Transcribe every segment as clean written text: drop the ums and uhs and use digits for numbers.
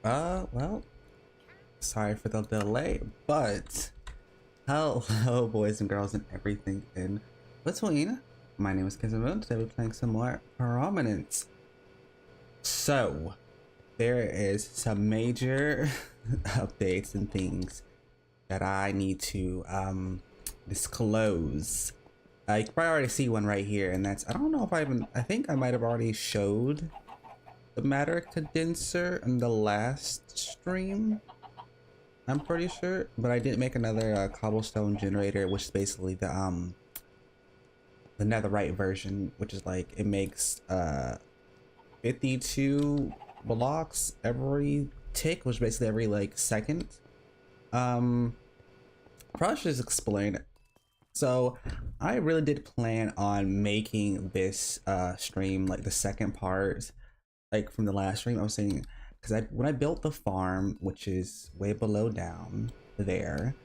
Well, sorry for the delay, but hello, boys and girls, and everything in between. My name is Kizimoon. Today we're playing some more Prominence. So, there is some major updates and things that I need to disclose. You can probably already see one right here, and that's I don't know if I think I might have already showed the matter condenser in the last stream. I'm pretty sure, but I did make another cobblestone generator, which is basically the netherite version, which is like it makes 52 blocks every tick, which basically every like second. Probably should just explain it. So I really did plan on making this stream like the second part, like from the last stream. I was saying because when I built the farm, which is way below down there,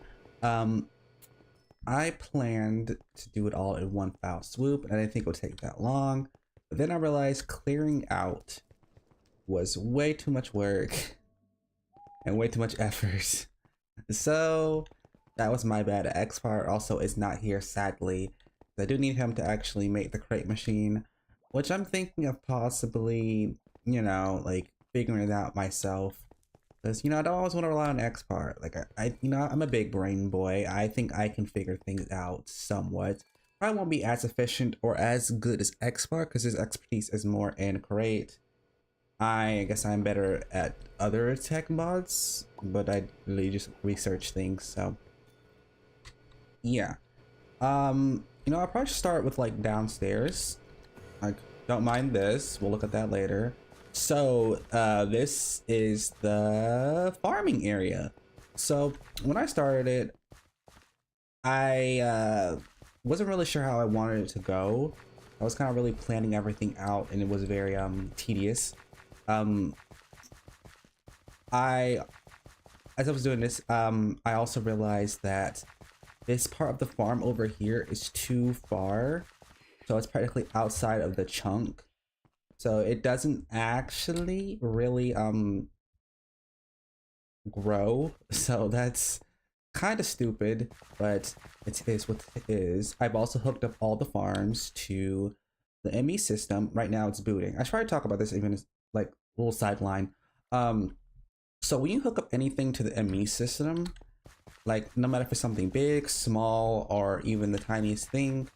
I planned to do it all in one foul swoop, and I didn't think it would take that long. But then I realized clearing out was way too much work and way too much effort. So that was my bad. Xpart also is not here, sadly. I do need him to actually make the crate machine, which I'm thinking of possibly, you know, like figuring it out myself. Because, you know, I don't always want to rely on Xpart. Like, you know, I'm a big brain boy. I think I can figure things out somewhat. Probably won't be as efficient or as good as Xpart because his expertise is more in crate. I guess I'm better at other tech mods, but I really just research things, so yeah. You know, I'll probably start with like downstairs. Like, don't mind this, we'll look at that later. So this is the farming area. So when I started it, I wasn't really sure how I wanted it to go. I was kind of really planning everything out, and it was very tedious. I as I was doing this, I also realized that this part of the farm over here is too far, so it's practically outside of the chunk, so it doesn't actually really grow. So that's kind of stupid, but it is what it is. I've also hooked up all the farms to the ME system. Right now it's booting. I try to talk about this even as like a little sideline. So when you hook up anything to the ME system, like no matter if it's something big, small, or even the tiniest thing,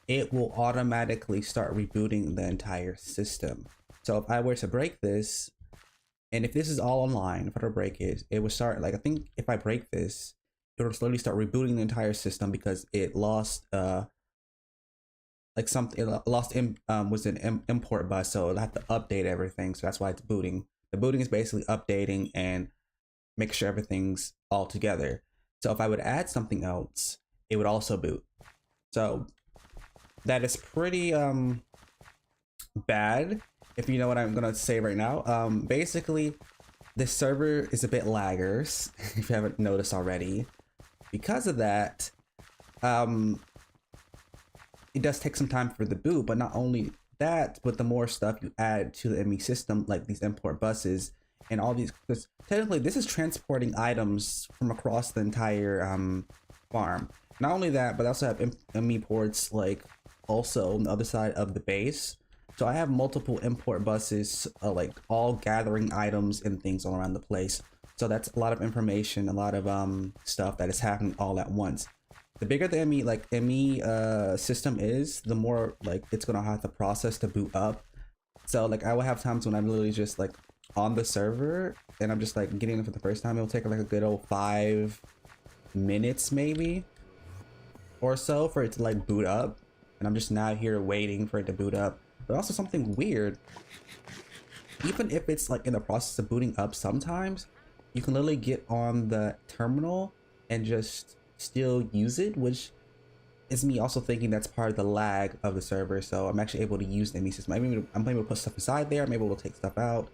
it will automatically start rebooting the entire system. So if I were to break this, and if this is all online, if I were to break it, it would start, like, I think if I break this, it will slowly start rebooting the entire system because it lost like something, it lost was an import bus, so it'll have to update everything. So that's why it's booting. The booting is basically updating and make sure everything's all together. So if I would add something else, it would also boot. So that is pretty bad, if you know what I'm gonna say right now. Basically, this server is a bit laggers, if you haven't noticed already. Because of that, it does take some time for the boot, but not only that, but the more stuff you add to the ME system, like these import buses and all these, because technically this is transporting items from across the entire farm. Not only that, but I also have ME ports like also on the other side of the base. So I have multiple import buses, like all gathering items and things all around the place. So that's a lot of information, a lot of stuff that is happening all at once. The bigger the ME system is, the more like it's gonna have to process to boot up. So like I will have times when I'm literally just like on the server and I'm just like getting in for the first time. It'll take like a good old 5 minutes maybe or so for it to like boot up, and I'm just now here waiting for it to boot up. But also something weird, even if it's like in the process of booting up, sometimes you can literally get on the terminal and just still use it, which is me also thinking that's part of the lag of the server. So I'm actually able to use the ME system. I'm able to put stuff inside there. I'm able to take stuff out.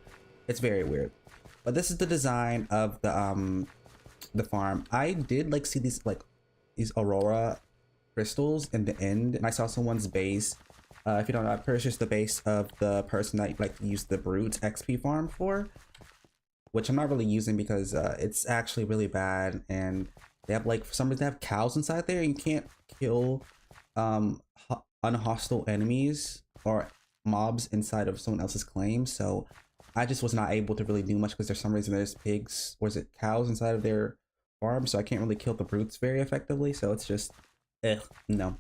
It's very weird. But this is the design of the farm. I did like see these aurora crystals in the end, and I saw someone's base. If you don't know, I'm pretty sure it's the base of the person that like used the brute XP farm for. which I'm not really using because it's actually really bad, and they have like for some reason they have cows inside there, and you can't kill unhostile enemies or mobs inside of someone else's claim. So I just was not able to really do much because there's some reason there's pigs or is it cows inside of their farm, so I can't really kill the brutes very effectively. So it's just no.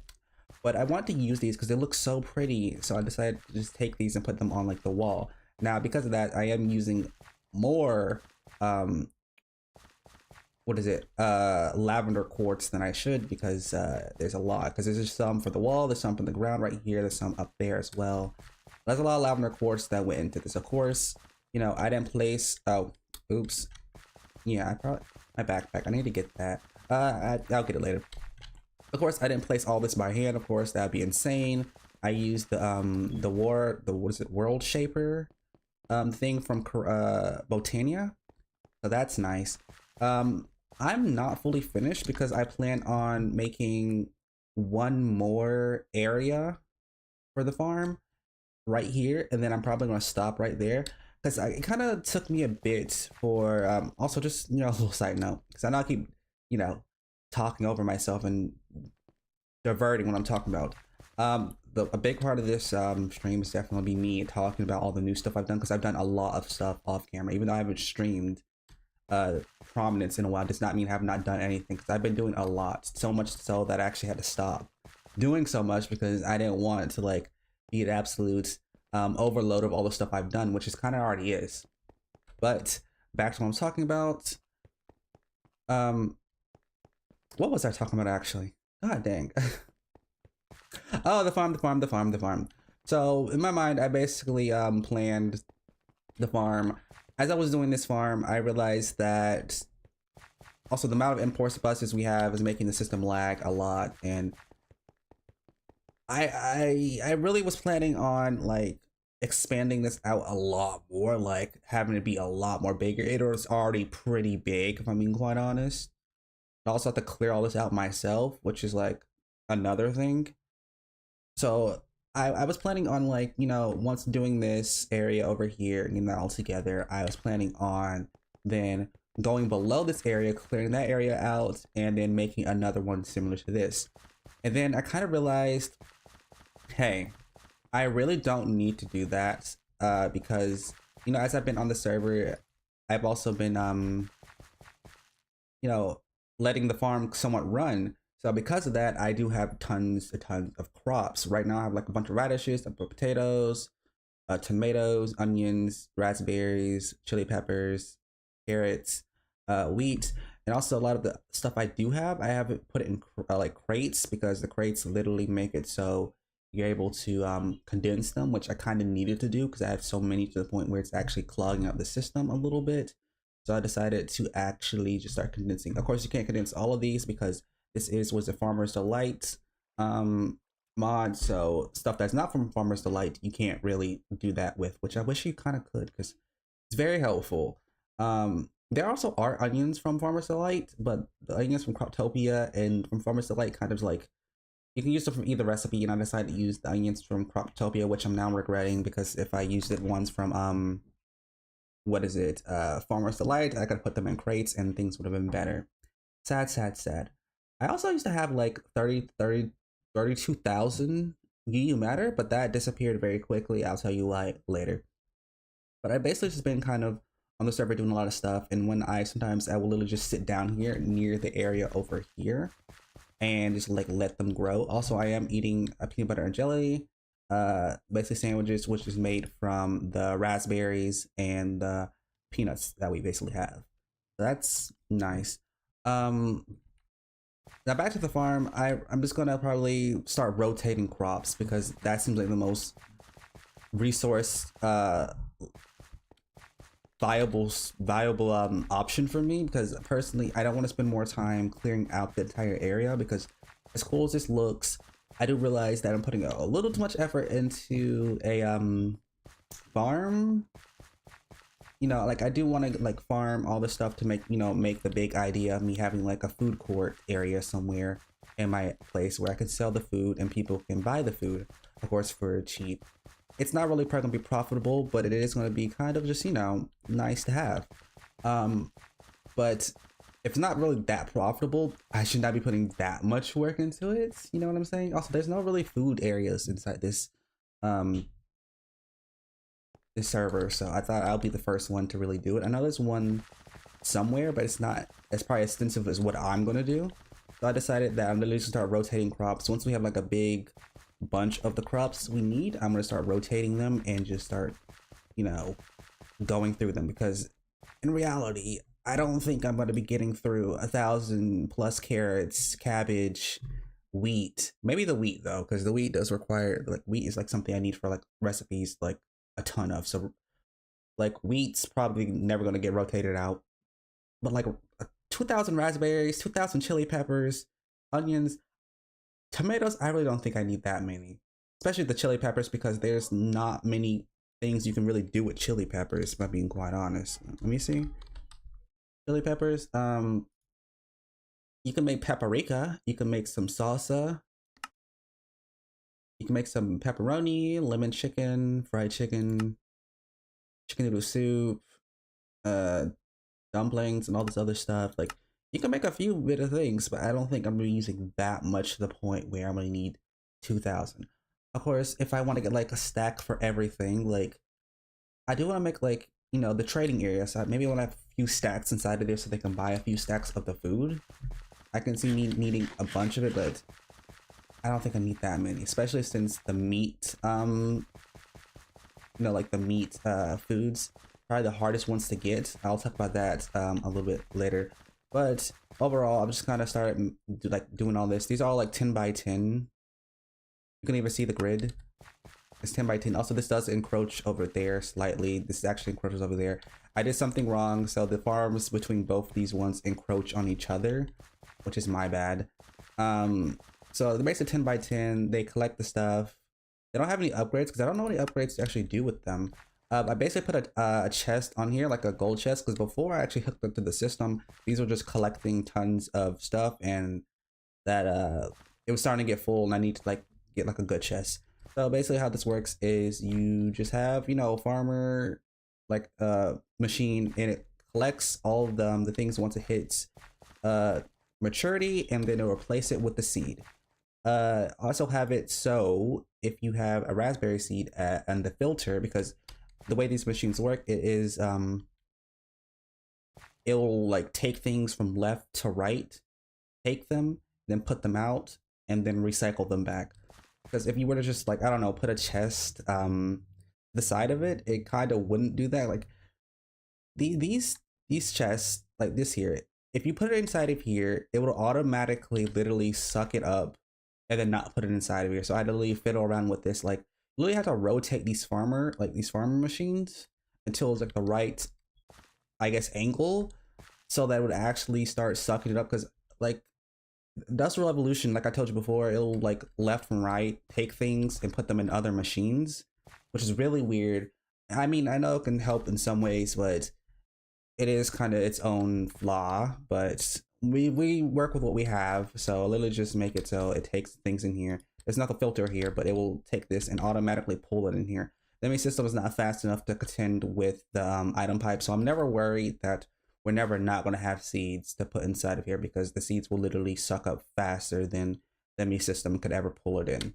But I want to use these because they look so pretty, so I decided to just take these and put them on like the wall. Now because of that, I am using more what is it, lavender quartz than I should, because there's a lot, because there's just some for the wall, there's some from the ground right here, there's some up there as well. There's a lot of lavender quartz that went into this. Of course, you know, I didn't place, oh oops, yeah, I probably, my backpack, I need to get that. I'll get it later. Of course I didn't place all this by hand, of course that'd be insane. I used the what is it, world shaper thing from Botania, so that's nice. I'm not fully finished because I plan on making one more area for the farm right here, and then I'm probably going to stop right there because it kind of took me a bit for also just, you know, a little side note, because I know I keep, you know, talking over myself and diverting what I'm talking about. A big part of this stream is definitely be me talking about all the new stuff I've done, because I've done a lot of stuff off camera. Even though I haven't streamed Prominence in a while, does not mean I have not done anything, because I've been doing a lot, so much so that I actually had to stop doing so much because I didn't want it to like be an absolute overload of all the stuff I've done, which is kind of already is. But back to what I'm talking about. What was I talking about actually? God dang. Oh, the farm. So in my mind, I basically planned the farm. As I was doing this farm, I realized that also the amount of import buses we have is making the system lag a lot, and I really was planning on like expanding this out a lot more, like having it be a lot more bigger. It was already pretty big, if I'm being quite honest. I also have to clear all this out myself, which is like another thing. So I was planning on, like, you know, once doing this area over here and getting that all together, I was planning on then going below this area, clearing that area out, and then making another one similar to this. And then I kind of realized, hey, I really don't need to do that because, you know, as I've been on the server, I've also been, you know, letting the farm somewhat run. So because of that, I do have tons of crops. Right now I have like a bunch of radishes, potatoes, tomatoes, onions, raspberries, chili peppers, carrots, wheat, and also a lot of the stuff I do have, I haven't put it in like crates, because the crates literally make it so you're able to condense them, which I kind of needed to do because I have so many to the point where it's actually clogging up the system a little bit. So I decided to actually just start condensing. Of course, you can't condense all of these because this was a Farmer's Delight mod, so stuff that's not from Farmer's Delight you can't really do that with, which I wish you kind of could, because it's very helpful. There also are onions from Farmer's Delight, but the onions from Croptopia and from Farmer's Delight kind of like, you can use them from either recipe, and I decided to use the onions from Croptopia, which I'm now regretting, because if I used it ones from what is it, Farmer's Delight, I could put them in crates and things would have been better. Sad. I also used to have like 32,000 UU matter, but that disappeared very quickly. I'll tell you why later. But I basically just been kind of on the server doing a lot of stuff, and when sometimes I will literally just sit down here near the area over here and just like let them grow. Also, I am eating a peanut butter and jelly, basically sandwiches, which is made from the raspberries and the peanuts that we basically have. So that's nice. Now back to the farm, I'm just gonna probably start rotating crops, because that seems like the most resource viable option for me, because personally I don't want to spend more time clearing out the entire area, because as cool as this looks, I do realize that I'm putting a little too much effort into a farm. You know, like I do want to like farm all the stuff to make, you know, make the big idea of me having like a food court area somewhere in my place where I can sell the food and people can buy the food, of course, for cheap. It's not really probably going to be profitable, but it is going to be kind of just, you know, nice to have. But if it's not really that profitable, I should not be putting that much work into it. You know what I'm saying? Also, there's no really food areas inside um this server, so I thought I'll be the first one to really do it. I know there's one somewhere, but it's not as probably extensive as what I'm gonna do. So I decided that I'm literally just start rotating crops. Once we have like a big bunch of the crops we need, I'm gonna start rotating them and just start, you know, going through them, because in reality, I don't think I'm gonna be getting through 1,000+ carrots, cabbage, wheat. Maybe the wheat though, because the wheat does require, like, wheat is like something I need for like recipes, like a ton of. So like wheat's probably never gonna get rotated out, but like 2,000 raspberries, 2,000 chili peppers, onions, tomatoes, I really don't think I need that many. Especially the chili peppers, because there's not many things you can really do with chili peppers, if I'm being quite honest. Let me see. Chili peppers, you can make paprika, you can make some salsa, you can make some pepperoni, lemon chicken, fried chicken, chicken noodle soup, uh dumplings, and all this other stuff. Like, you can make a few bit of things, but I don't think I'm really using that much to the point where I'm gonna need 2,000. Of course, if I want to get like a stack for everything, like I do want to make, like, you know, the trading area. So maybe I want to have a few stacks inside of there so they can buy a few stacks of the food. I can see me needing a bunch of it, but I don't think I need that many, especially since the meat, you know, like the meat foods, probably the hardest ones to get. I'll talk about that a little bit later. But overall, I'm just kind of started doing all this. These are all like 10 by 10. You can even see the grid. It's 10 by 10. Also, this does encroach over there slightly. This actually encroaches over there. I did something wrong, so the farms between both these ones encroach on each other, which is my bad. So they're basically 10 by 10. They collect the stuff. They don't have any upgrades because I don't know any upgrades to actually do with them. I basically put a chest on here, like a gold chest, because before I actually hooked up to the system, these were just collecting tons of stuff, and that it was starting to get full, and I need to like get like a good chest. So basically how this works is you just have, you know, farmer like machine, and it collects all of the things once it hits maturity, and then it'll replace it with the seed. Also have it so if you have a raspberry seed and the filter, because the way these machines work, it is it'll like take things from left to right, take them, then put them out, and then recycle them back. Because if you were to just, like, I don't know, put a chest the side of it, it kind of wouldn't do that. Like these chests, like this here, if you put it inside of here, it will automatically literally suck it up and then not put it inside of here. So I had to literally fiddle around with this, like literally have to rotate these farmer machines until it's like the right, I guess, angle, so that it would actually start sucking it up. Because like Industrial Revolution, like I told you before, it'll like left and right take things and put them in other machines, which is really weird. I mean, I know it can help in some ways, but it is kind of its own flaw. But we work with what we have, so literally just make it so it takes things in here. There's not a filter here, but it will take this and automatically pull it in here. The main system is not fast enough to contend with the item pipe, so I'm never worried that we're never not going to have seeds to put inside of here, because the seeds will literally suck up faster than the ME system could ever pull it in.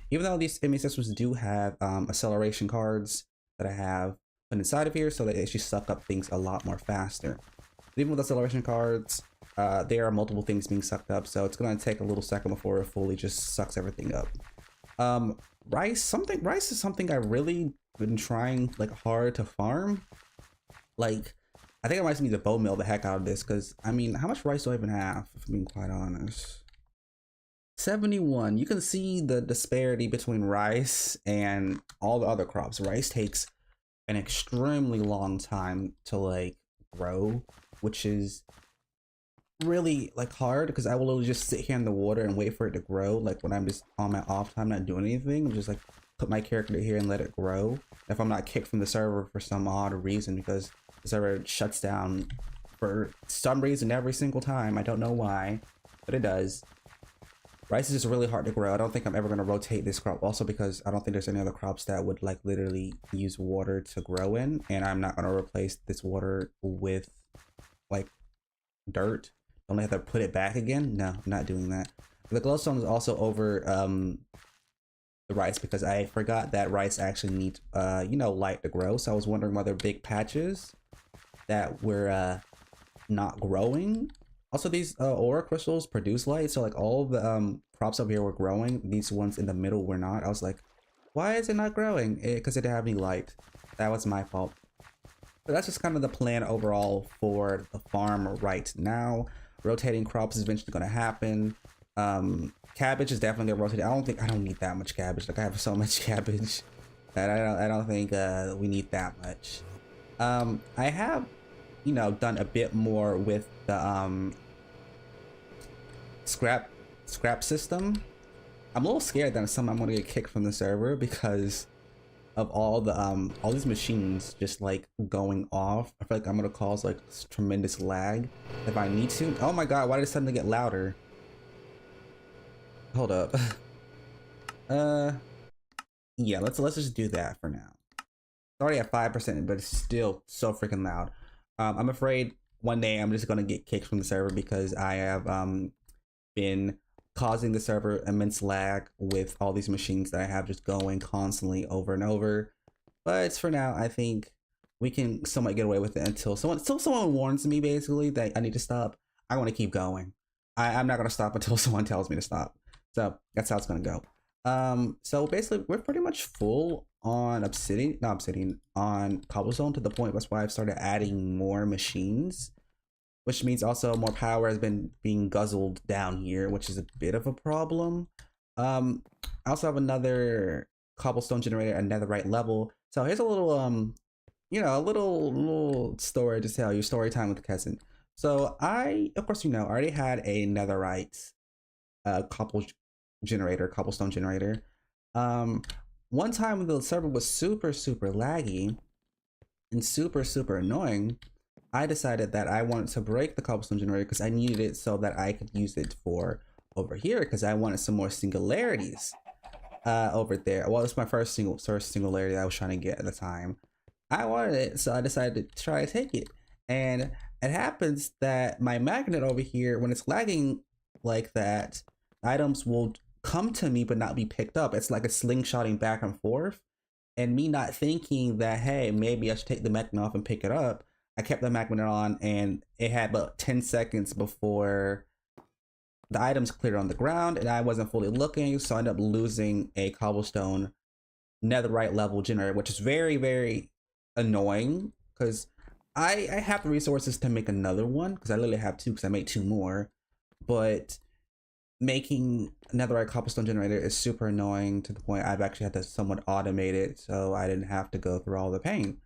Even though these ME systems do have acceleration cards that I have put inside of here, so that they actually suck up things a lot more faster. But even with acceleration cards, there are multiple things being sucked up, so it's going to take a little second before it fully just sucks everything up. Rice is something I really been trying like hard to farm. Like, I think I might need to bow mill the heck out of this, because I mean, how much rice do I even have, if I'm being quite honest? 71. You can see the disparity between rice and all the other crops. Rice takes an extremely long time to like grow, which is really like hard, because I will literally just sit here in the water and wait for it to grow. Like when I'm just on my off time not doing anything, I'm just like put my character here and let it grow. If I'm not kicked from the server for some odd reason, because the server shuts down for some reason every single time. I don't know why, but it does. Rice is just really hard to grow. I don't think I'm ever going to rotate this crop, also because I don't think there's any other crops that would like literally use water to grow in, and I'm not going to replace this water with like dirt. Don't I have to put it back again? No, I'm not doing that. The glowstone is also over the rice because I forgot that rice actually needs you know, light to grow. So I was wondering whether big patches that were not growing. Also, these ore crystals produce light, so like all the crops up here were growing. These ones in the middle were not. I was like, why is it not growing? Because it didn't have any light. That was my fault. But that's just kind of the plan overall for the farm right now. Rotating crops is eventually going to happen. Cabbage is definitely gonna rotate. I don't need that much cabbage. Like I have so much cabbage that I don't think we need that much. I have, you know, done a bit more with the scrap system. I'm a little scared that somehow I'm gonna get kicked from the server because of all these machines just like going off. I feel like I'm gonna cause like tremendous lag if I need to. Oh my god, why did it suddenly get louder? Hold up. Yeah, let's just do that for now. It's already at 5%, but it's still so freaking loud. I'm afraid one day I'm just gonna get kicked from the server because I have been causing the server immense lag with all these machines that I have just going constantly over and over. But for now, I think we can somewhat get away with it until someone warns me basically that I need to stop. I want to keep going. I'm not gonna stop until someone tells me to stop. So that's how it's gonna go. So basically we're pretty much full on on cobblestone to the point that's why I've started adding more machines, which means also more power has been being guzzled down here, which is a bit of a problem. I also have another cobblestone generator at netherite level. So here's a little you know, a little story to tell you, story time with the cousin. So I, of course, you know, already had a netherite cobblestone generator. One time when the server was super laggy and super annoying, I decided that I wanted to break the cobblestone generator because I needed it so that I could use it for over here because I wanted some more singularities over there. Well, it's my first singularity I was trying to get at the time. I wanted it, so I decided to try to take it. And it happens that my magnet over here, when it's lagging like that, items will come to me but not be picked up. It's like a slingshotting back and forth. And me not thinking that, hey, maybe I should take the magnet off and pick it up, I kept the magnet on and it had about 10 seconds before the items cleared on the ground and I wasn't fully looking, so I ended up losing a cobblestone netherite level generator, which is very annoying because I have the resources to make another one because I literally have two because I made two more, but making netherite cobblestone generator is super annoying to the point I've actually had to somewhat automate it so I didn't have to go through all the pain.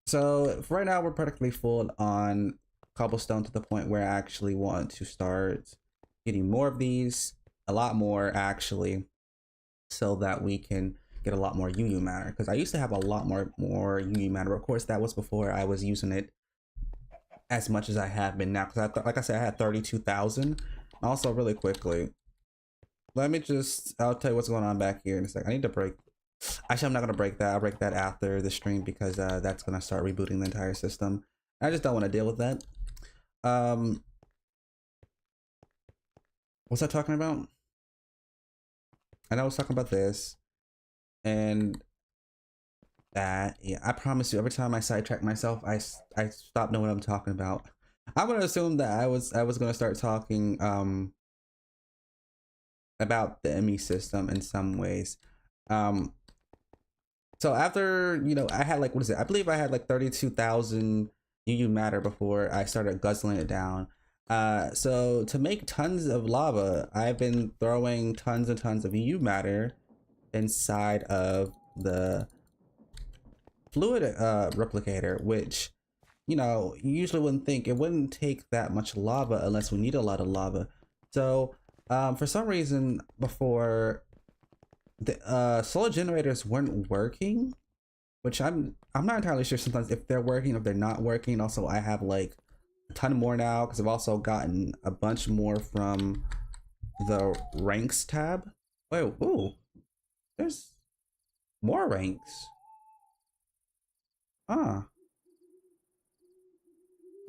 So for right now we're practically full on cobblestone to the point where I actually want to start getting more of these, a lot more actually, so that we can get a lot more UU matter because I used to have a lot more UU matter. Of course, that was before I was using it as much as I have been now because like I said, I had 32,000. Also, really quickly, I'll tell you what's going on back here in a second. I need to break. Actually, I'm not gonna break that. I'll break that after the stream because that's gonna start rebooting the entire system. I just don't want to deal with that. What's I talking about? I know I was talking about this and that. Yeah, I promise you, every time I sidetrack myself, I stop knowing what I'm talking about. I'm gonna assume that I was gonna start talking about the ME system in some ways. So after, you know, I had like, what is it? I believe I had like 32,000 UU matter before I started guzzling it down. So to make tons of lava, I've been throwing tons and tons of UU matter inside of the fluid replicator, which, you know, you usually wouldn't think it wouldn't take that much lava unless we need a lot of lava. So for some reason before, the solar generators weren't working, which I'm not entirely sure sometimes if they're working or if they're not working. Also, I have like a ton more now because I've also gotten a bunch more from the ranks tab. Oh, ooh, there's more ranks. Ah,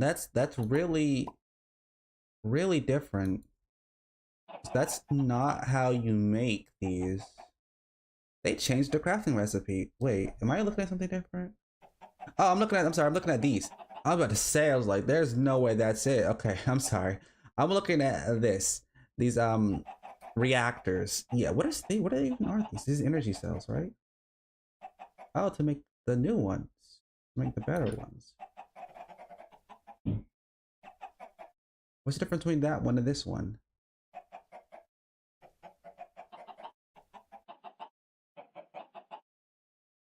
That's really really different. That's not how you make these. They changed the crafting recipe. Wait, am I looking at something different? Oh, I'm sorry, I'm looking at these. I was about to say, I was like, there's no way that's it. Okay, I'm sorry. I'm looking at this. These reactors. Yeah, what even are these? These energy cells, right? Oh, to make the new ones. To make the better ones. What's the difference between that one and this one?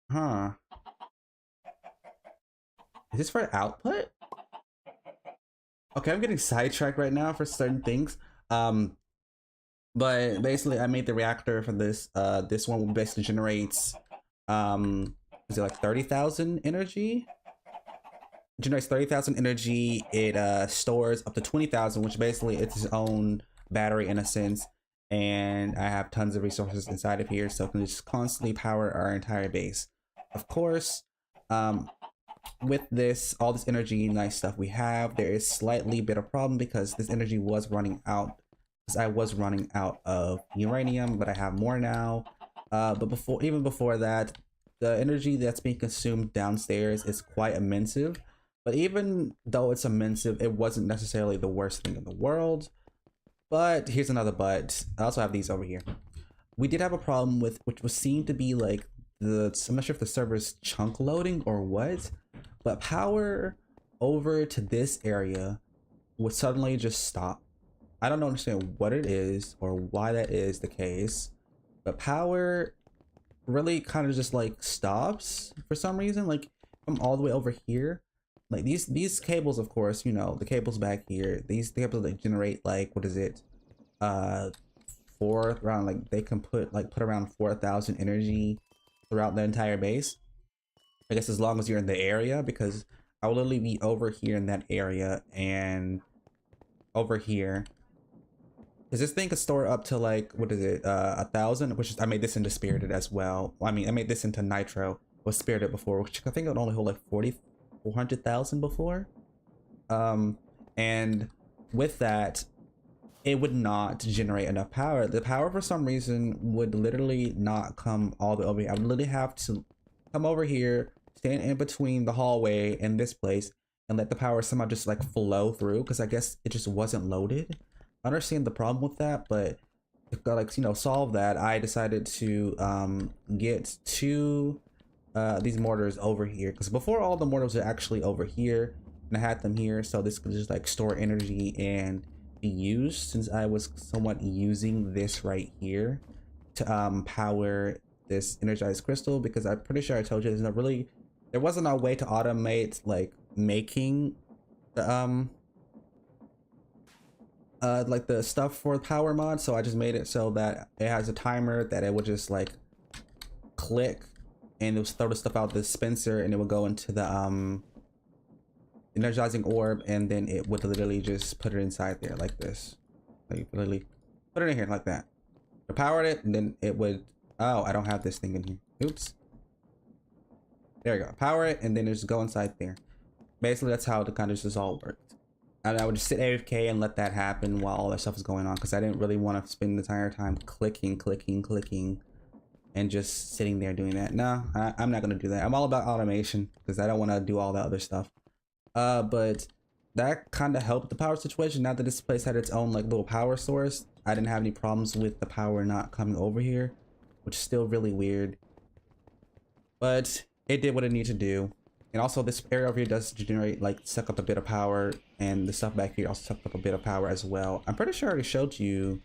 Huh. Is this for output? Okay, I'm getting sidetracked right now for certain things. Um, but basically I made the reactor for this. This one basically generates is it like 30,000 energy? It generates 30,000 energy. It stores up to 20,000, which basically it's its own battery in a sense. And I have tons of resources inside of here, so it can just constantly power our entire base. Of course, with this, all this energy, nice stuff we have, there is slightly bit of problem because this energy was running out. Because I was running out of uranium, but I have more now. But even before that, the energy that's being consumed downstairs is quite immense. But even though it's immense, it wasn't necessarily the worst thing in the world. But here's another but. I also have these over here. We did have a problem with which was seemed to be like I'm not sure if the server's chunk loading or what, but power over to this area would suddenly just stop. I don't understand what it is or why that is the case, but power really kind of just like stops for some reason. Like from all the way over here, like these cables, of course, you know, the cables back here, these cables that generate like, what is it, around, like they can put around 4,000 energy throughout the entire base, I guess, as long as you're in the area, because I will literally be over here in that area and over here, because this thing could store up to like, what is it, 1,000, which is, I made this into spirited as well. I mean, I made this into nitro, was spirited before, which I think it would only hold like 400,000 before. And with that, it would not generate enough power. The power for some reason would literally not come all the way over here. I would literally have to come over here, stand in between the hallway and this place, and let the power somehow just like flow through, because I guess it just wasn't loaded. I understand the problem with that, but to, like, you know, solve that, I decided to get two these mortars over here, because before all the mortars are actually over here and I had them here, so this could just like store energy and be used, since I was somewhat using this right here to power this energized crystal, because I'm pretty sure I told you there wasn't a way to automate like making the like the stuff for power mod, so I just made it so that it has a timer that it would just like click and it would throw the stuff out the dispenser and it would go into the energizing orb, and then it would literally just put it inside there like this. Like literally put it in here like that. I powered it and then it would, oh, I don't have this thing in here. Oops. There we go. Power it and then it just go inside there. Basically that's how the kind of just all worked. And I would just sit AFK and let that happen while all that stuff is going on, because I didn't really want to spend the entire time clicking and just sitting there doing that. No, I'm not gonna do that. I'm all about automation because I don't want to do all that other stuff. But that kind of helped the power situation. Now that this place had its own like little power source, I didn't have any problems with the power not coming over here, which is still really weird, but it did what it needed to do. And also this area over here does generate, like, suck up a bit of power, and the stuff back here also sucked up a bit of power as well. I'm pretty sure I already showed you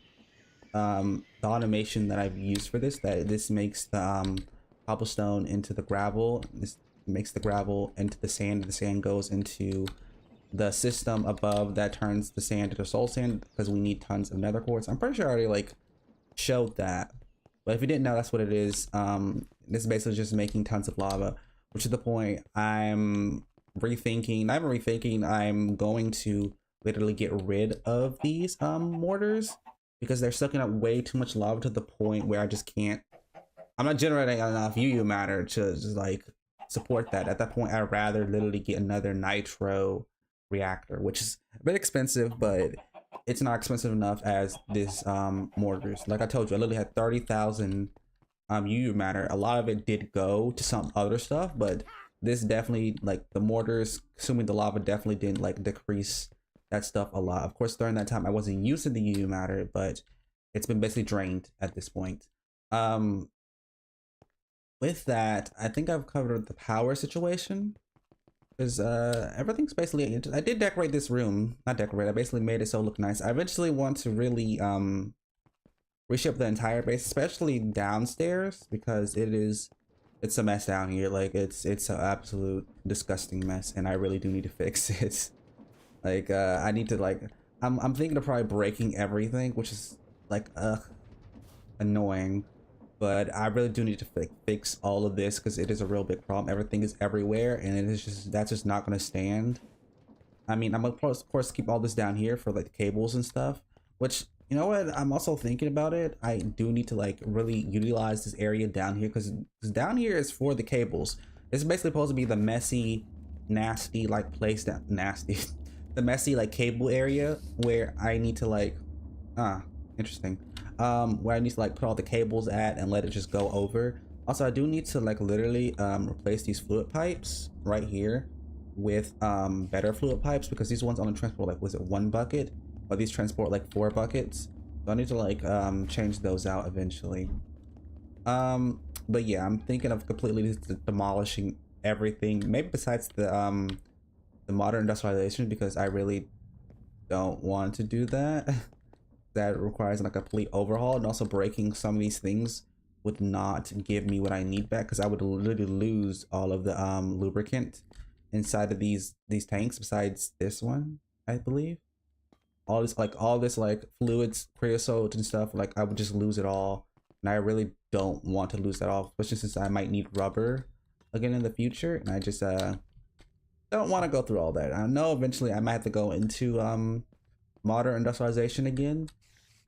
the automation that I've used for this, that this makes the cobblestone into the gravel. This makes the gravel into the sand goes into the system above that turns the sand into soul sand, because we need tons of nether quartz. I'm pretty sure I already like showed that, but if you didn't know, that's what it is. This is basically just making tons of lava, which is the point I'm rethinking. I'm going to literally get rid of these mortars, because they're sucking up way too much lava to the point where I just can't, I'm not generating enough UU matter to just like support that. At that point, I'd rather literally get another nitro reactor, which is a bit expensive, but it's not expensive enough as this mortars. Like I told you, I literally had 30,000 UU matter. A lot of it did go to some other stuff, but this definitely, like the mortars consuming the lava, definitely didn't like decrease that stuff a lot. Of course, during that time I wasn't using the UU matter, but it's been basically drained at this point. With that, I think I've covered the power situation, because everything's basically, I did decorate this room. Not decorate, I basically made it so it look nice. I eventually want to really reshape the entire base, especially downstairs, because it's a mess down here. Like it's an absolute disgusting mess, and I really do need to fix it. Like I need to, like, I'm thinking of probably breaking everything, which is like annoying, but I really do need to fix all of this, because it is a real big problem. Everything is everywhere, and it is just, that's just not going to stand. I mean, I'm gonna of course keep all this down here for like the cables and stuff, which, you know what, I'm also thinking about it. I do need to like really utilize this area down here, because down here is for the cables. It's basically supposed to be the messy, nasty like place, that nasty the messy like cable area where I need to like interesting, where I need to like put all the cables at and let it just go over. Also, I do need to like literally replace these fluid pipes right here with better fluid pipes, because these ones only transport like, was it 1 bucket, but these transport like 4 buckets. So I need to like change those out eventually. But yeah, I'm thinking of completely demolishing everything, maybe besides the modern industrialization, because I really don't want to do that. That requires like a complete overhaul, and also breaking some of these things would not give me what I need back, because I would literally lose all of the lubricant inside of these tanks, besides this one, I believe. All this like fluids, creosote and stuff, like I would just lose it all, and I really don't want to lose that all, especially since I might need rubber again in the future, and I just don't want to go through all that. I know eventually I might have to go into modern industrialization again,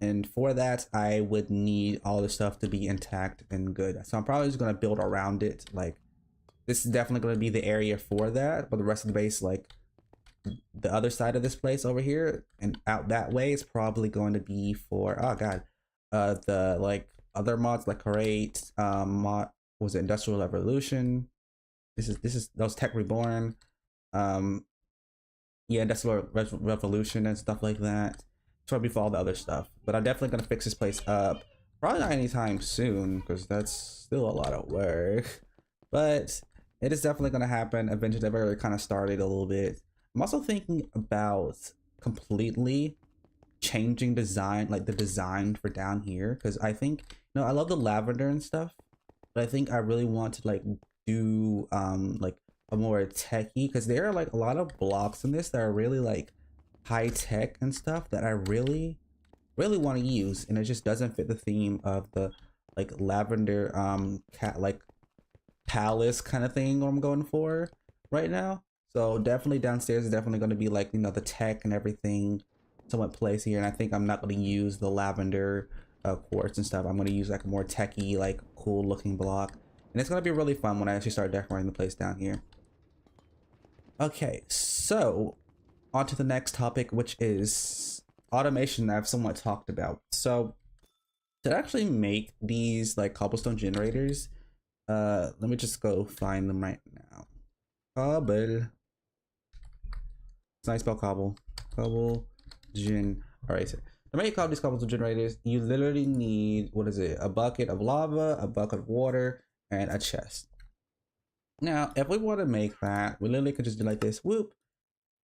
and for that I would need all the stuff to be intact and good. So I'm probably just going to build around it. Like this is definitely going to be the area for that, but the rest of the base, like the other side of this place over here and out that way, is probably going to be for, oh god, the like other mods like create mod, was it Industrial Revolution, this is those Tech Reborn, yeah, Industrial Revolution and stuff like that. Probably for all the other stuff, but I'm definitely gonna fix this place up. Probably not anytime soon, because that's still a lot of work, but it is definitely gonna happen eventually. I've already kind of started a little bit. I'm also thinking about completely changing design, like the design for down here, because I think, you know, I love the lavender and stuff, but I think I really want to like do like a more techy, because there are like a lot of blocks in this that are really like high tech and stuff that I really want to use, and it just doesn't fit the theme of the like lavender cat like palace kind of thing what I'm going for right now. So definitely downstairs is definitely going to be like, you know, the tech and everything somewhat place here, and I think I'm not going to use the lavender quartz and stuff. I'm going to use like a more techy, like cool looking block, and it's going to be really fun when I actually start decorating the place down here. Okay, so on to the next topic, which is automation that I've somewhat talked about. So to actually make these like cobblestone generators, let me just go find them right now. Cobble. It's nice spell cobble. Gen. Alright, so to make these cobblestone generators, you literally need, what is it? A bucket of lava, a bucket of water, and a chest. Now, if we want to make that, we literally could just do like this, whoop,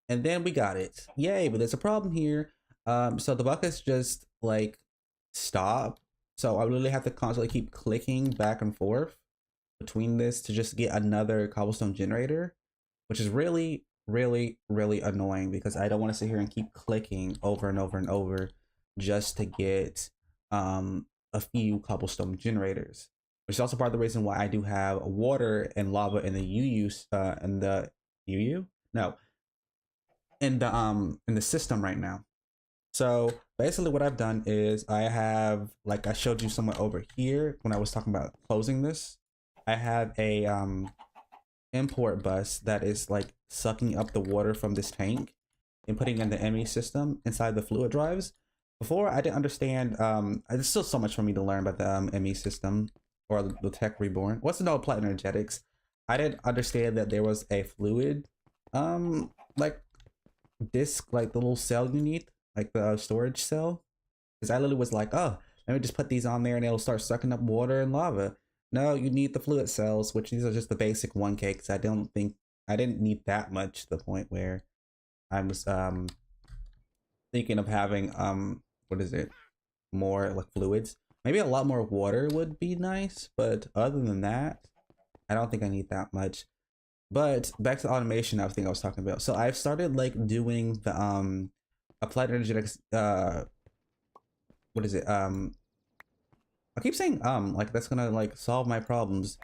and then we got it. Yay, but there's a problem here. So the buckets just like stop. So I literally have to constantly keep clicking back and forth between this to just get another cobblestone generator, which is really annoying, because I don't want to sit here and keep clicking over and over and over just to get a few cobblestone generators. Which is also part of the reason why I do have water and lava in the UU in the system right now. So basically what I've done is I have, like I showed you somewhere over here when I was talking about closing this, I have a import bus that is like sucking up the water from this tank, and putting in the ME system inside the fluid drives. Before, I didn't understand. There's still so much for me to learn about the ME system or the Tech Reborn. What's to know applied energetics? I didn't understand that there was a fluid, like disc, like the little cell you need, like the storage cell. Because I literally was like, oh, let me just put these on there and it'll start sucking up water and lava. No, you need the fluid cells, which these are just the basic 1K. Because I didn't need that much to the point where I was thinking of having what is it, more like fluids. Maybe a lot more water would be nice, but other than that, I don't think I need that much. But back to the automation I was talking about. So I've started like doing the applied energetics what is it, I keep saying like that's gonna like solve my problems,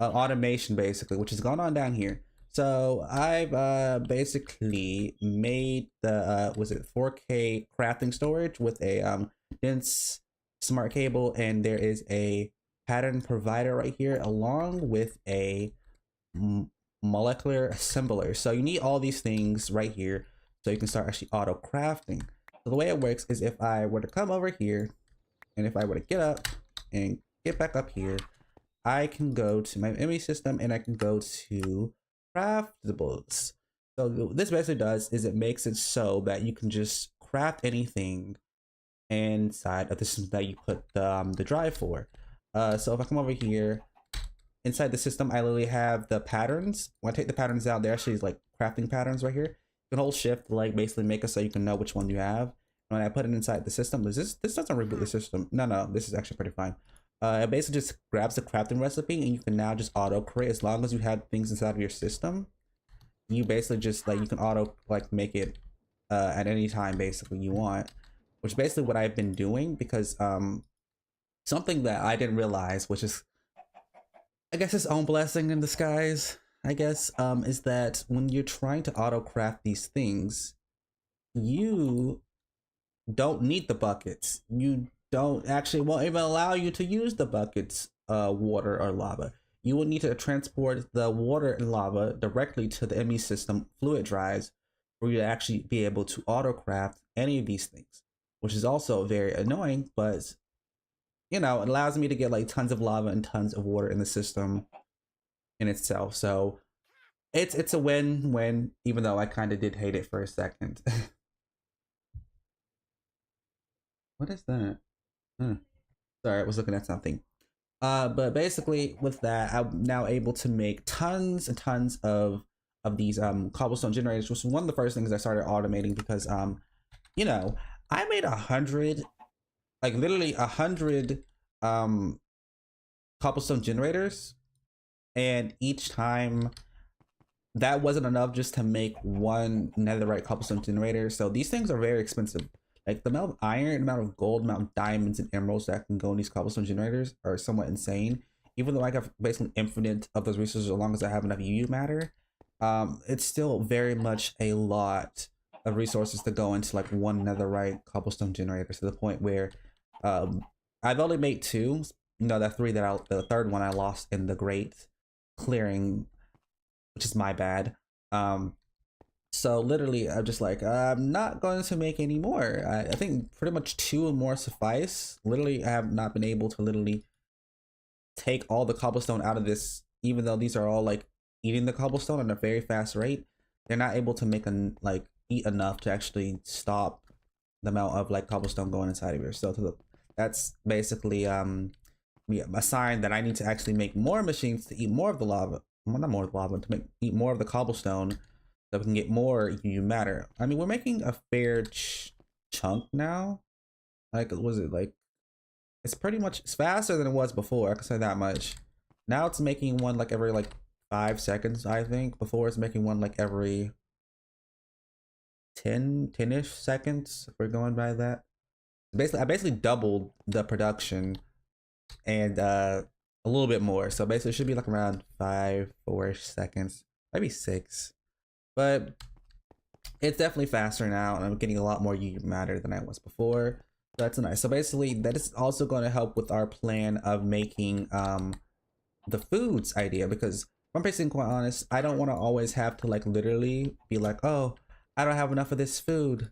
automation basically, which has gone on down here. So I've basically made the was it 4K crafting storage with a dense smart cable, and there is a pattern provider right here along with a molecular assembler. So you need all these things right here so you can start actually auto crafting. So the way it works is if I were to come over here and if I were to get up and get back up here, I can go to my ME system and I can go to craftables. So what this basically does is it makes it so that you can just craft anything inside of the system that you put the drive for. So if I come over here, inside the system, I literally have the patterns. When I take the patterns out, they're actually like crafting patterns right here. You can hold shift to like basically make it so you can know which one you have. And when I put it inside the system, this doesn't reboot the system. No, this is actually pretty fine. It basically just grabs the crafting recipe and you can now just auto create as long as you have things inside of your system. You basically just like you can auto like make it at any time basically you want, which is basically what I've been doing because something that I didn't realize, which is I guess its own blessing in disguise, I guess, is that when you're trying to auto craft these things, you don't need the buckets. You don't actually won't even allow you to use the buckets, water or lava. You will need to transport the water and lava directly to the ME system fluid drives for you to actually be able to auto craft any of these things, which is also very annoying, but you know, it allows me to get like tons of lava and tons of water in the system in itself. So it's a win-win, even though I kind of did hate it for a second. What is that? Sorry, I was looking at something. But basically with that, I'm now able to make tons and tons of these cobblestone generators, which was one of the first things I started automating because you know, I made 100, like literally 100 cobblestone generators, and each time that wasn't enough just to make one netherite cobblestone generator. So these things are very expensive. Like the amount of iron, the amount of gold, the amount of diamonds and emeralds that can go in these cobblestone generators are somewhat insane. Even though I have basically infinite of those resources as long as I have enough UU matter, it's still very much a lot of resources to go into like one netherite cobblestone generator, to the point where I've only made 2. You know, the third one I lost in the great clearing, which is my bad. So literally I'm just like, I'm not going to make any more. I think pretty much 2 more suffice. Literally I have not been able to literally take all the cobblestone out of this, even though these are all like eating the cobblestone at a very fast rate. They're not able to make eat enough to actually stop the amount of like cobblestone going inside of here. So that's basically a sign that I need to actually make more machines to eat more of the lava. Well, not more of the lava, to eat more of the cobblestone, so we can get more UU matter. I mean, we're making a fair chunk now. Like, was it like? It's pretty much, it's faster than it was before. I can say that much. Now it's making one like every like 5 seconds. I think before it's making one like every 10-ish seconds. If we're going by that. Basically, I basically doubled the production and a little bit more. So basically, it should be like around 4-ish seconds, maybe 6. But it's definitely faster now, and I'm getting a lot more UU matter than I was before. That's nice. So basically, that is also going to help with our plan of making the foods idea, because if I'm basically quite honest, I don't want to always have to like literally be like, oh, I don't have enough of this food.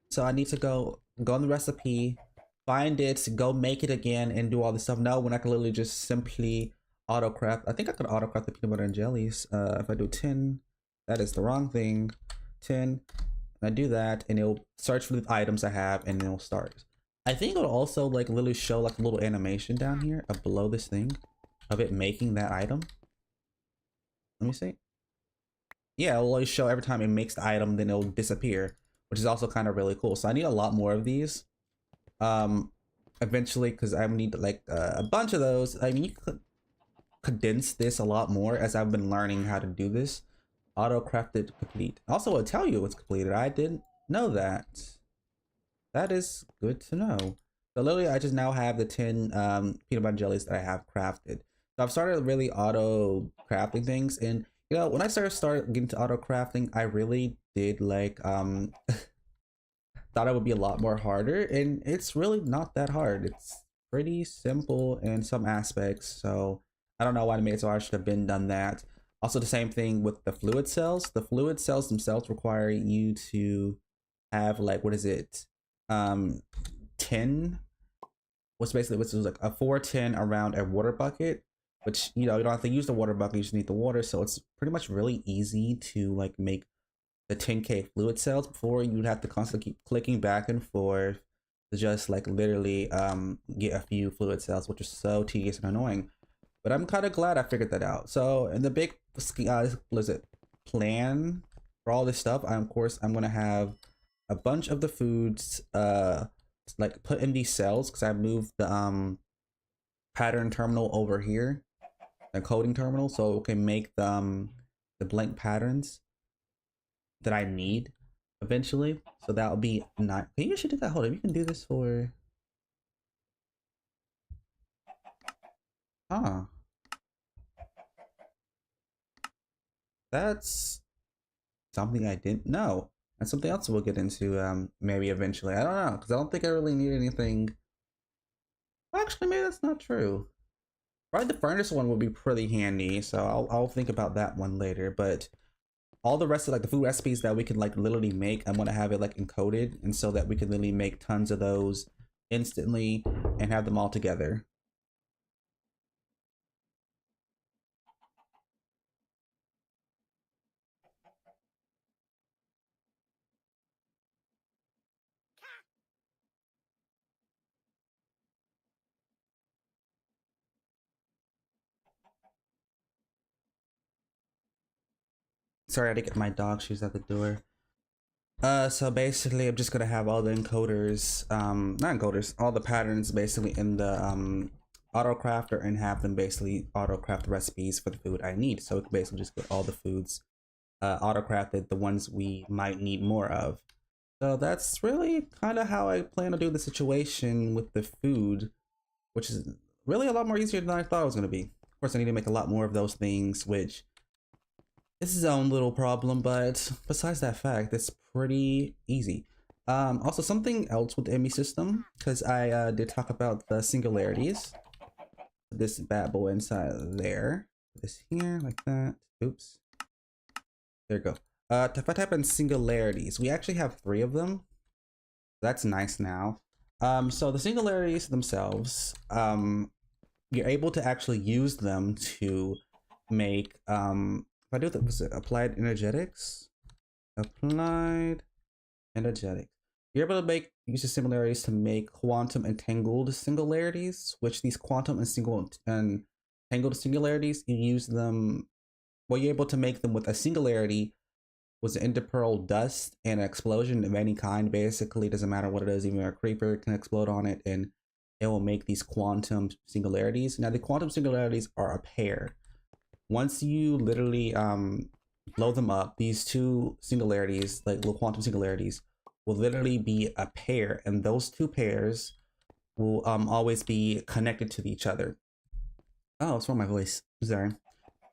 So I need to go on the recipe, find it, go make it again, and do all this stuff. No, when I can literally just simply auto craft. I think I could auto craft the peanut butter and jellies. If I do 10, that is the wrong thing. 10, I do that, and it'll search for the items I have, and it'll start. I think it'll also like literally show like a little animation down here below this thing of it making that item. Let me see. Yeah, it'll always show every time it makes the item, then it'll disappear, which is also kind of really cool. So I need a lot more of these. Eventually, because I need like a bunch of those. I mean, you could condense this a lot more as I've been learning how to do this. Auto crafted complete. Also, it'll tell you it's completed. I didn't know that. That is good to know. So literally, I just now have the 10 peanut butter jellies that I have crafted. So I've started really auto crafting things, and you know, when I started getting to auto crafting, I really did like thought it would be a lot more harder, and it's really not that hard. It's pretty simple in some aspects. So I don't know why I made it so hard. I should have been done that. Also, the same thing with the fluid cells. The fluid cells themselves require you to have like, what is it? 10, which is like a 410 around a water bucket, which, you know, you don't have to use the water bucket, you just need the water. So it's pretty much really easy to like make the 10k fluid cells. Before, you'd have to constantly keep clicking back and forth to just like literally get a few fluid cells, which is so tedious and annoying. But I'm kind of glad I figured that out. So in the big plan for all this stuff, of course I'm gonna have a bunch of the foods like put in these cells, because I moved the pattern terminal over here, the coding terminal, so it can make the blank patterns that I need eventually. So that will be not. Maybe you should do that. Hold on, you can do this for. Ah, that's something I didn't know. And something else we'll get into maybe eventually. I don't know, because I don't think I really need anything. Well, actually, maybe that's not true. Probably the furnace one would be pretty handy, so I'll think about that one later. But all the rest of like the food recipes that we can like literally make, I'm gonna have it like encoded, and so that we can literally make tons of those instantly and have them all together. Sorry, I had to get my dog. She's at the door. So basically, I'm just gonna have all the encoders, not encoders, all the patterns basically in the auto crafter, and have them basically auto craft recipes for the food I need. So we can basically just get all the foods auto crafted, the ones we might need more of. So that's really kind of how I plan to do the situation with the food, which is really a lot more easier than I thought it was gonna be. Of course, I need to make a lot more of those things, which it's his own little problem, but besides that fact, it's pretty easy. Also, something else with the ME system, because I did talk about the singularities. This bad boy inside there. This here, like that. Oops. There you go. If I type in singularities, we actually have 3 of them. That's nice now. So the singularities themselves, you're able to actually use them to make if I do that, was it applied energetics? Applied energetics. You're able to use the similarities to make quantum entangled singularities, which these quantum and entangled singularities, you use them, well, you're able to make them with a singularity was an interpearl dust and an explosion of any kind. Basically, doesn't matter what it is, even a creeper can explode on it and it will make these quantum singularities. Now the quantum singularities are a pair. Once you literally blow them up, these 2 singularities, like little quantum singularities, will literally be a pair, and those 2 pairs will always be connected to each other. Oh, it's from my voice. Sorry.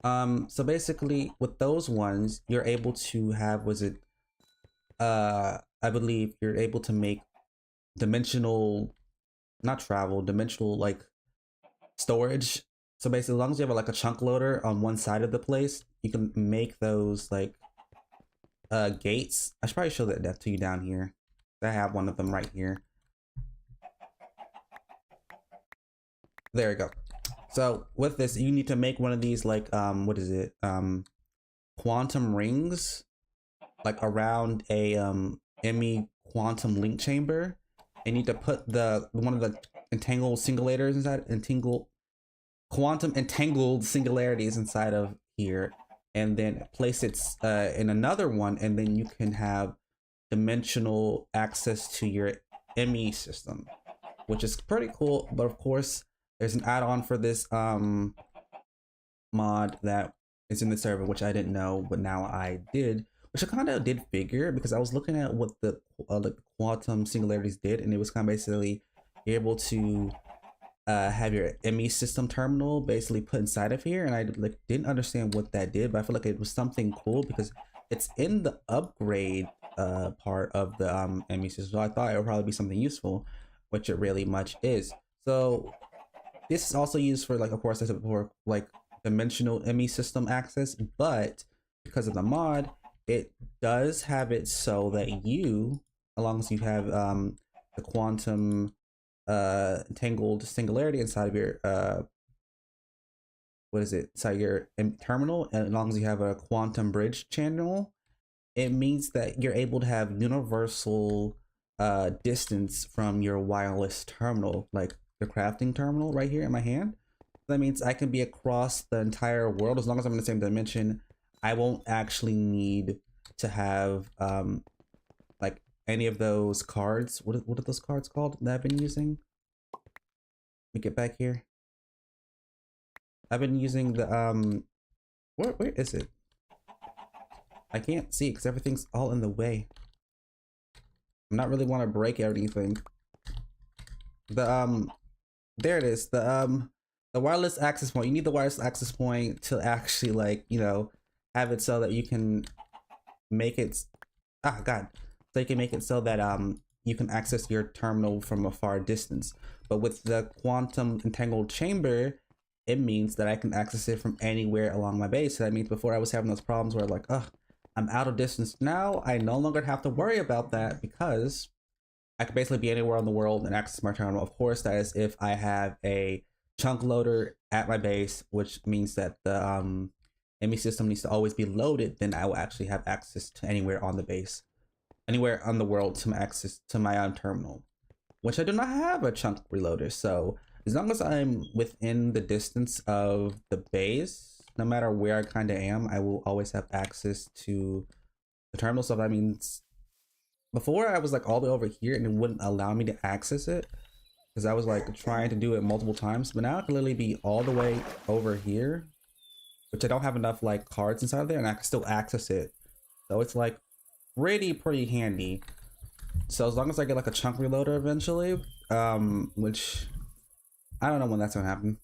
So basically, with those ones, you're able to have, I believe you're able to make dimensional, not travel, dimensional like storage. So basically, as long as you have like a chunk loader on one side of the place, you can make those like gates. I should probably show that to you down here. I have one of them right here. There we go. So with this, you need to make one of these like what is it? Quantum rings, like around a ME quantum link chamber. And you need to put the one of the entangled singulators inside, quantum entangled singularities inside of here, and then place it in another one, and then you can have dimensional access to your ME system, which is pretty cool. But of course, there's an add-on for this mod that is in the server, which I didn't know, but now I did, which I kind of did figure because I was looking at what the like quantum singularities did, and it was kind of basically able to have your ME system terminal basically put inside of here, and I like didn't understand what that did, but I feel like it was something cool because it's in the upgrade part of the ME system, so I thought it would probably be something useful, which it really much is. So this is also used for, like, of course, as for like dimensional ME system access, but because of the mod, it does have it so that you, as long as you have the quantum entangled singularity inside of your what is it, inside your terminal, and as long as you have a quantum bridge channel, it means that you're able to have universal distance from your wireless terminal, like the crafting terminal right here in my hand. That means I can be across the entire world as long as I'm in the same dimension. I won't actually need to have like any of those cards. What are those cards called that I've been using? Let me get back here. I've been using the where is it? I can't see because everything's all in the way. I'm not really want to break anything. The there it is. The wireless access point. You need the wireless access point to actually, like, you know, have it so that you can make it so you can make it so that you can access your terminal from a far distance. But with the quantum entangled chamber, it means that I can access it from anywhere along my base. So that means before I was having those problems where, like, I'm out of distance. Now I no longer have to worry about that because I could basically be anywhere in the world and access my terminal. Of course, that is if I have a chunk loader at my base, which means that the ME system needs to always be loaded. Then I will actually have access to anywhere on the base, anywhere on the world, to access to my own terminal, which I do not have a chunk reloader. So as long as I'm within the distance of the base, no matter where I kind of am, I will always have access to the terminal. So that means before I was like all the way over here and it wouldn't allow me to access it because I was like trying to do it multiple times, but now I can literally be all the way over here, which I don't have enough like cards inside there, and I can still access it. So it's like pretty handy. So as long as I get like a chunk reloader eventually, which I don't know when that's gonna happen,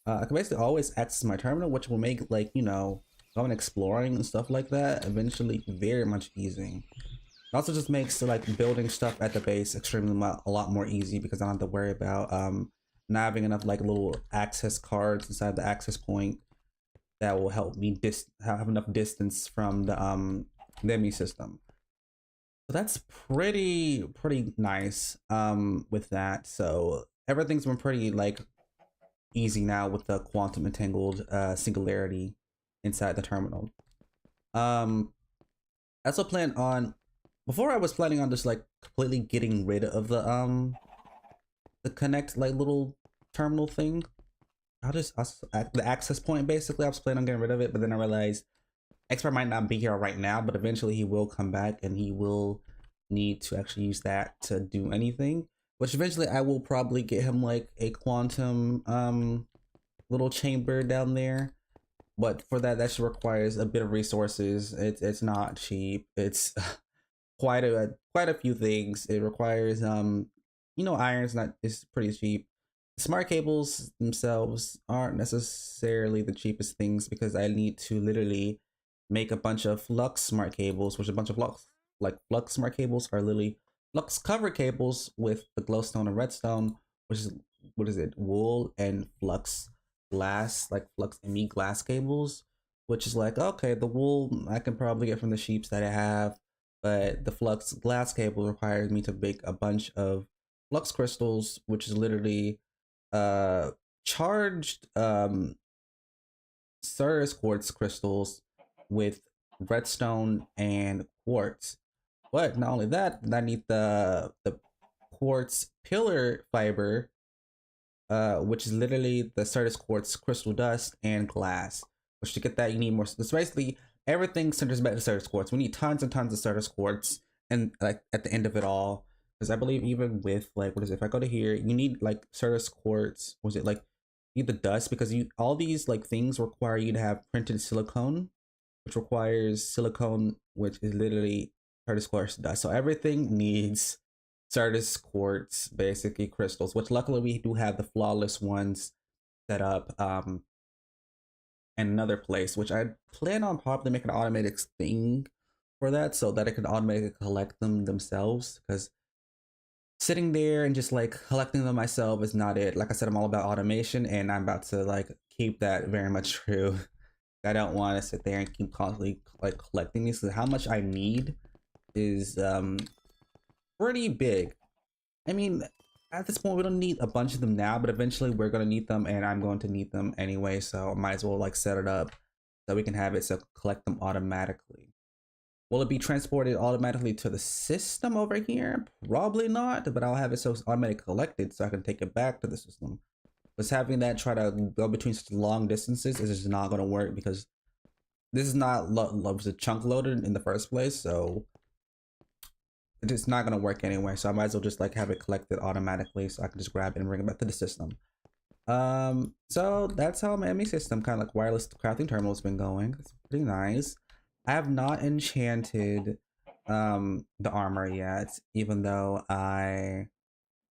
I can basically always access my terminal, which will make, like, you know, going exploring and stuff like that eventually very much easy. It also just makes like building stuff at the base extremely a lot more easy because I don't have to worry about not having enough like little access cards inside the access point that will help me have enough distance from the ME system. So that's pretty nice with that. So everything's been pretty like easy now with the quantum entangled singularity inside the terminal. I also plan on, before I was planning on just like completely getting rid of the connect like little terminal thing. The access point, basically I was planning on getting rid of it, but then I realized Expert might not be here right now, but eventually he will come back and he will need to actually use that to do anything, which eventually I will probably get him like a quantum little chamber down there. But for that just requires a bit of resources. It's not cheap. It's quite a few things. It requires you know, iron's not, it's pretty cheap. Smart cables themselves aren't necessarily the cheapest things because I need to literally make a bunch of flux smart cables, which a bunch of flux smart cables are literally flux cover cables with the glowstone and redstone, which is, what is it, wool and flux glass, like flux ME glass cables, which is like, okay, the wool I can probably get from the sheeps that I have, but the flux glass cable requires me to make a bunch of flux crystals, which is literally uh charged Certus quartz crystals with redstone and quartz. But not only that, I need the quartz pillar fiber, which is literally the Certus quartz crystal dust and glass. Which to get that, you need more. It's basically everything centers back to Certus quartz. We need tons and tons of Certus quartz, and like at the end of it all, because I believe even with like what is it? If I go to here, you need like Certus quartz. Was it like you need the dust because you all these like things require you to have printed silicone, which requires silicone, which is literally Certus quartz dust. So everything needs Certus quartz, basically crystals, which luckily we do have the flawless ones set up in another place, which I plan on probably making an automated thing for that so that it can automatically collect them themselves, because sitting there and just like collecting them myself is not it. Like I said, I'm all about automation, and I'm about to like keep that very much true. I don't want to sit there and keep constantly like collecting these. So how much I need is pretty big. I mean, at this point, we don't need a bunch of them now, but eventually we're going to need them, and I'm going to need them anyway. So I might as well like set it up so we can have it so collect them automatically. Will it be transported automatically to the system over here? Probably not, but I'll have it so it's automatically collected so I can take it back to the system. But having that try to go between such long distances is just not going to work, because this is not a chunk loaded in the first place, so it's not going to work anyway. So I might as well just like have it collected automatically so I can just grab it and bring it back to the system. So that's how my ME system, kind of like wireless crafting terminal, has been going. It's pretty nice. I have not enchanted the armor yet, even though I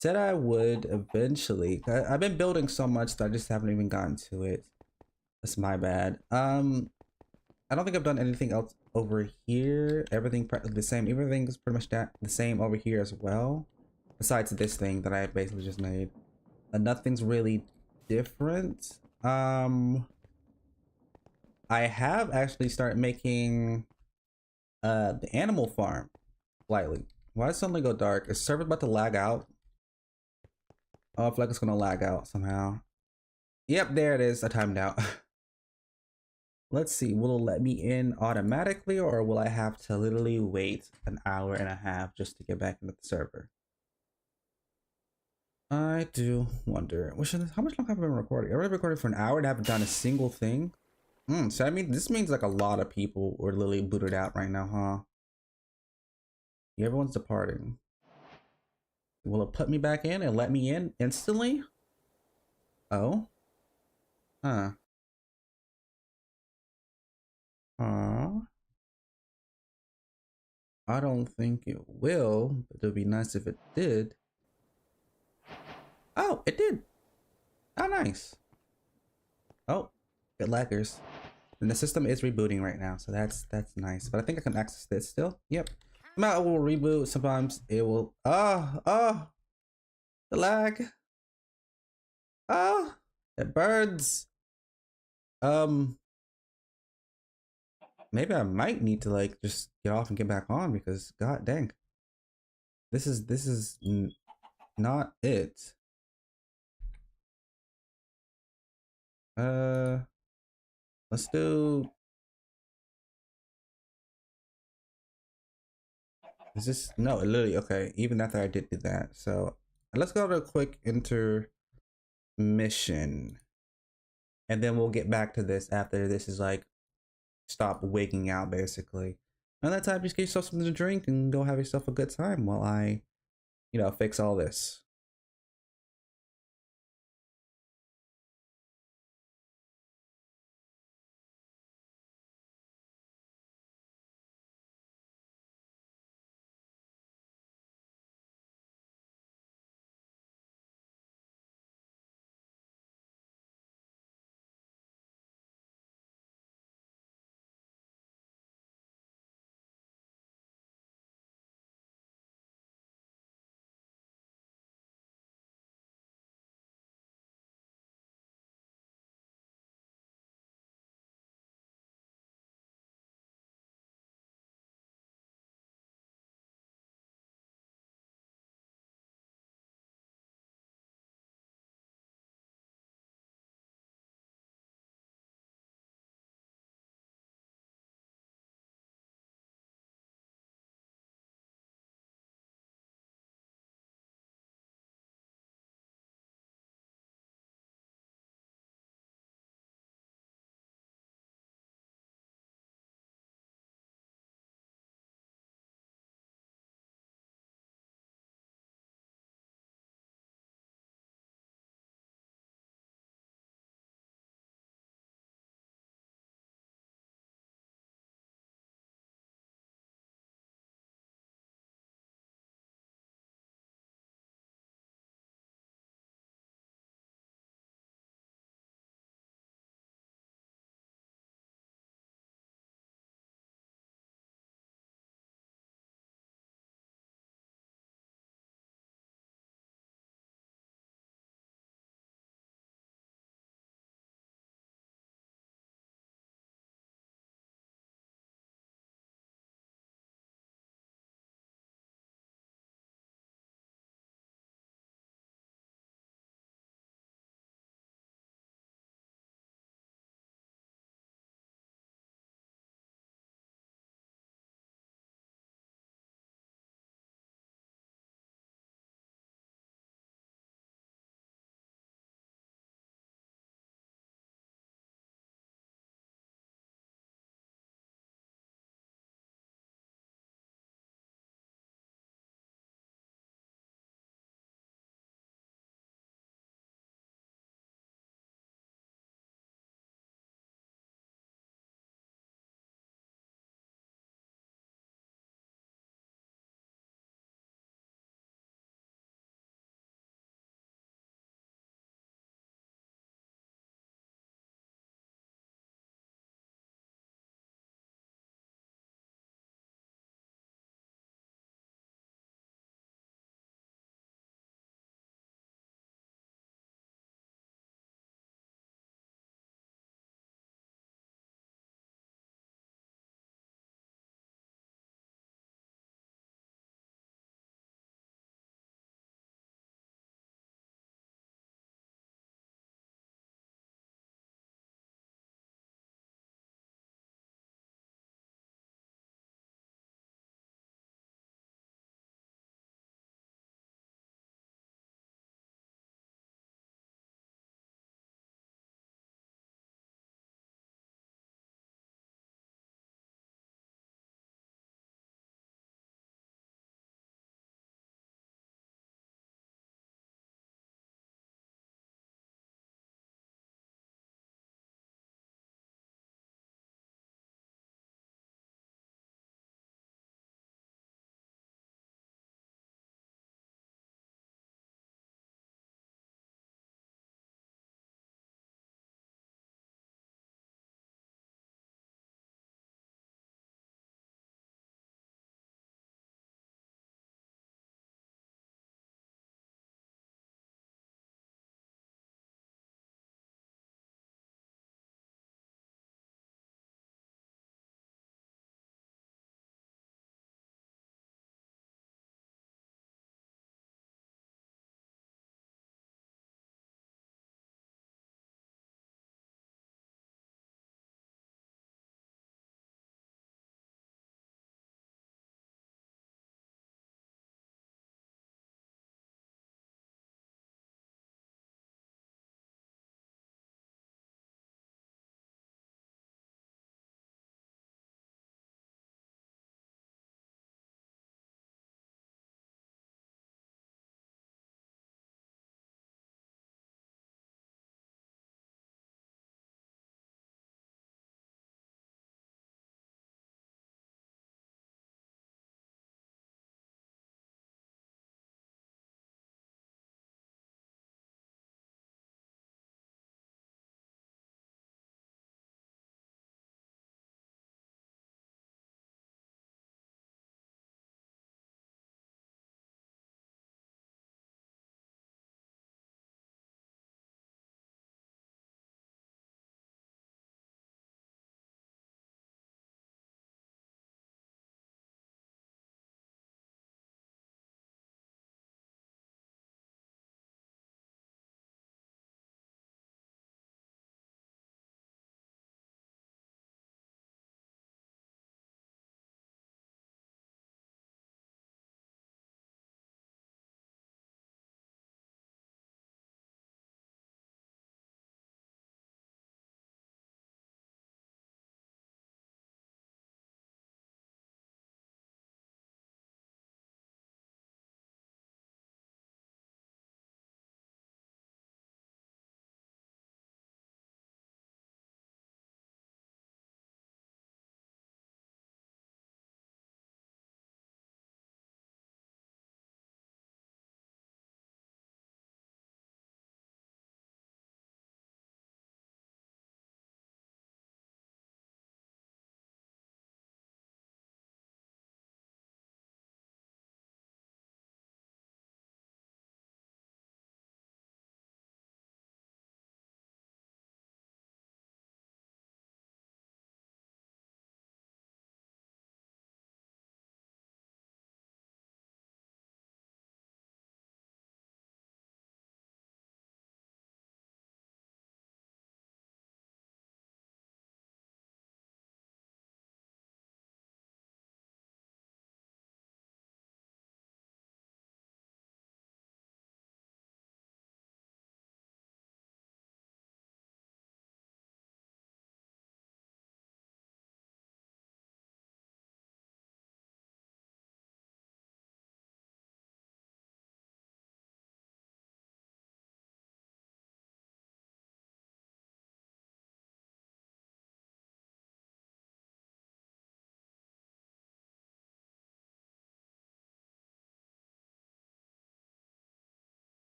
said I would eventually. I've been building so much that I just haven't even gotten to it. That's my bad. I don't think I've done anything else over here. Everything practically the same. Everything is pretty much the same over here as well, besides this thing that I basically just made. Nothing's really different. I have actually started making the animal farm slightly. Why does it suddenly go dark? Is server about to lag out? Oh, I feel like it's gonna lag out somehow. Yep, there it is. I timed out. Let's see, will it let me in automatically, or will I have to literally wait an hour and a half just to get back into the server? I do wonder. How much long have I been recording? I already recorded for an hour and I haven't done a single thing. So I mean, this means like a lot of people were literally booted out right now, huh? Yeah, everyone's departing. Will it put me back in and let me in instantly? Oh? Huh. Huh. I don't think it will, but it would be nice if it did. Oh, it did. Oh, nice. Oh, it laggers. And the system is rebooting right now, so that's nice. But I think I can access this still. Yep. Sometimes it will reboot. Sometimes it will. The lag. It burns. Um, maybe I might need to like just get off and get back on, because god dang, this is not it. Let's do. Is this no? It literally okay. Even after I did do that, so let's go to a quick intermission, and then we'll get back to this after this is like stop wigging out basically. And that time, just get yourself something to drink and go have yourself a good time while I, fix all this.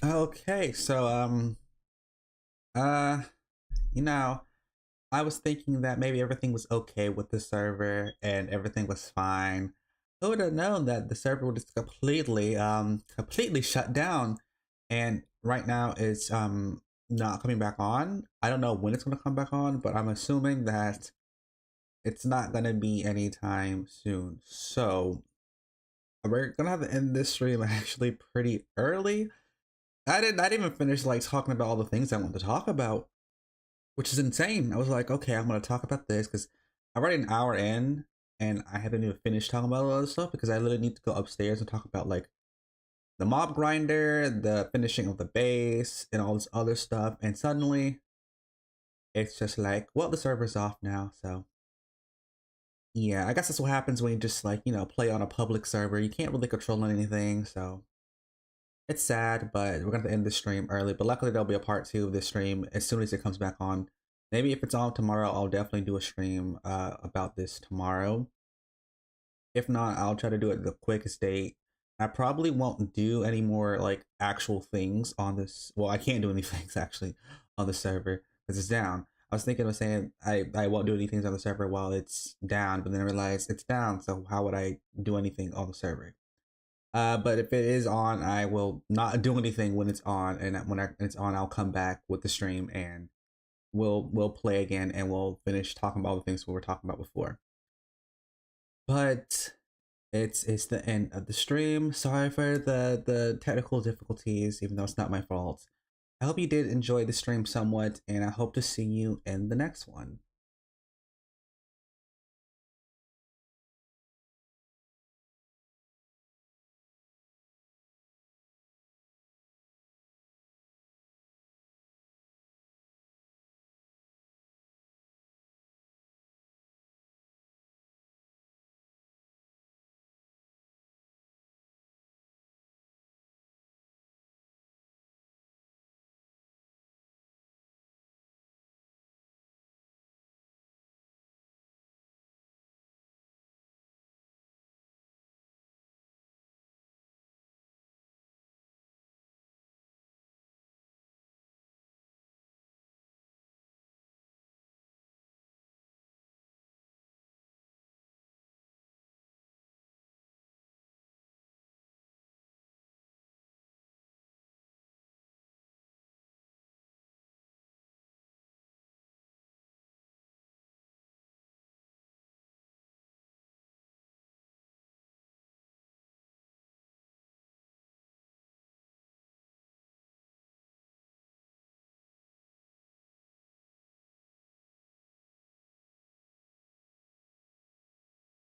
Okay, so uh, you know, I was thinking that maybe everything was okay with the server and everything was fine. Who would have known that the server would just completely shut down, and right now it's not coming back on. I don't know when it's gonna come back on, but I'm assuming that it's not gonna be anytime soon. So we're gonna have to end this stream actually pretty early. I didn't even finish like talking about all the things I want to talk about, which is insane. I was like, okay, I'm gonna talk about this because I'm already an hour in and I haven't even finished talking about all this stuff because I literally need to go upstairs and talk about like the mob grinder, the finishing of the base, and all this other stuff. And suddenly it's just like, well, the server's off now. So yeah, I guess that's what happens when you just like, play on a public server. You can't really control anything. So it's sad, but we're gonna end the stream early. But luckily, there'll be a part two of this stream as soon as it comes back on. Maybe if it's on tomorrow, I'll definitely do a stream about this tomorrow. If not, I'll try to do it at the quickest date. I probably won't do any more like actual things on this. Well, I can't do any things actually on the server because it's down. I was thinking of saying I won't do anything on the server while it's down, but then I realized it's down. So how would I do anything on the server? But if it is on, I will not do anything when it's on, and it's on, I'll come back with the stream and we'll play again and we'll finish talking about all the things we were talking about before. But it's the end of the stream. Sorry for the technical difficulties, even though it's not my fault. I hope you did enjoy the stream somewhat, and I hope to see you in the next one.